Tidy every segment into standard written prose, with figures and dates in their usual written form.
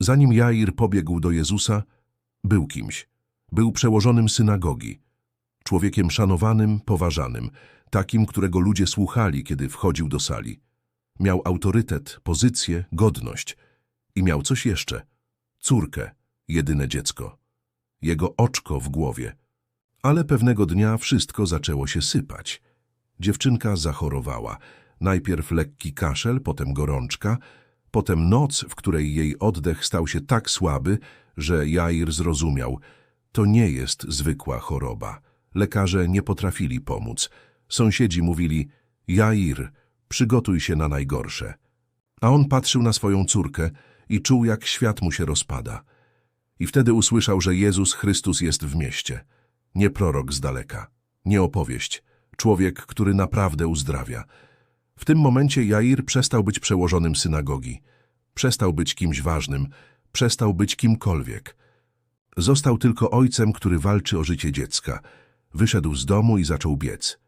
Zanim Jair pobiegł do Jezusa, był kimś. Był przełożonym synagogi. Człowiekiem szanowanym, poważanym, takim, którego ludzie słuchali, kiedy wchodził do sali. Miał autorytet, pozycję, godność. I miał coś jeszcze. Córkę, jedyne dziecko. Jego oczko w głowie. Ale pewnego dnia wszystko zaczęło się sypać. Dziewczynka zachorowała. Najpierw lekki kaszel, potem gorączka, potem noc, w której jej oddech stał się tak słaby, że Jair zrozumiał. To nie jest zwykła choroba. Lekarze nie potrafili pomóc. Sąsiedzi mówili: Jair, przygotuj się na najgorsze. A on patrzył na swoją córkę i czuł, jak świat mu się rozpada. I wtedy usłyszał, że Jezus Chrystus jest w mieście. Nie prorok z daleka, nie opowieść. Człowiek, który naprawdę uzdrawia. W tym momencie Jair przestał być przełożonym synagogi. Przestał być kimś ważnym. Przestał być kimkolwiek. Został tylko ojcem, który walczy o życie dziecka. Wyszedł z domu i zaczął biec.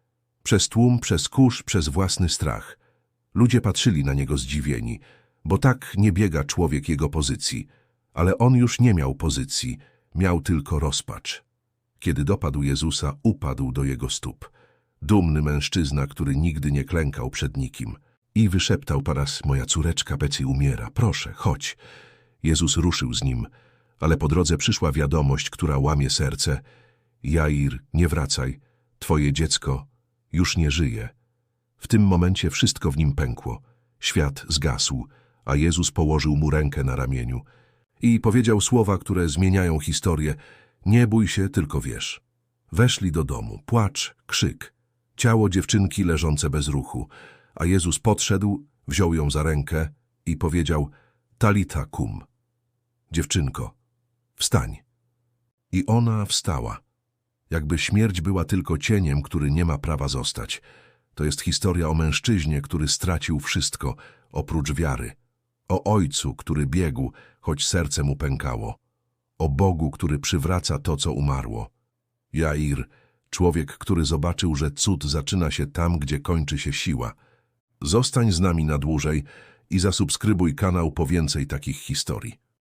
Przez tłum, przez kurz, przez własny strach. Ludzie patrzyli na niego zdziwieni, bo tak nie biega człowiek jego pozycji. Ale on już nie miał pozycji, miał tylko rozpacz. Kiedy dopadł Jezusa, upadł do jego stóp. Dumny mężczyzna, który nigdy nie klękał przed nikim. I wyszeptał po raz: moja córeczka Betsy umiera, proszę, chodź. Jezus ruszył z nim, ale po drodze przyszła wiadomość, która łamie serce. Jair, nie wracaj, twoje dziecko już nie żyje. W tym momencie wszystko w nim pękło. Świat zgasł, a Jezus położył mu rękę na ramieniu i powiedział słowa, które zmieniają historię. Nie bój się, tylko wierz. Weszli do domu, płacz, krzyk, ciało dziewczynki leżące bez ruchu, a Jezus podszedł, wziął ją za rękę i powiedział: Talita kum. Dziewczynko, wstań. I ona wstała. Jakby śmierć była tylko cieniem, który nie ma prawa zostać. To jest historia o mężczyźnie, który stracił wszystko, oprócz wiary. O ojcu, który biegł, choć serce mu pękało. O Bogu, który przywraca to, co umarło. Jair, człowiek, który zobaczył, że cud zaczyna się tam, gdzie kończy się siła. Zostań z nami na dłużej i zasubskrybuj kanał po więcej takich historii.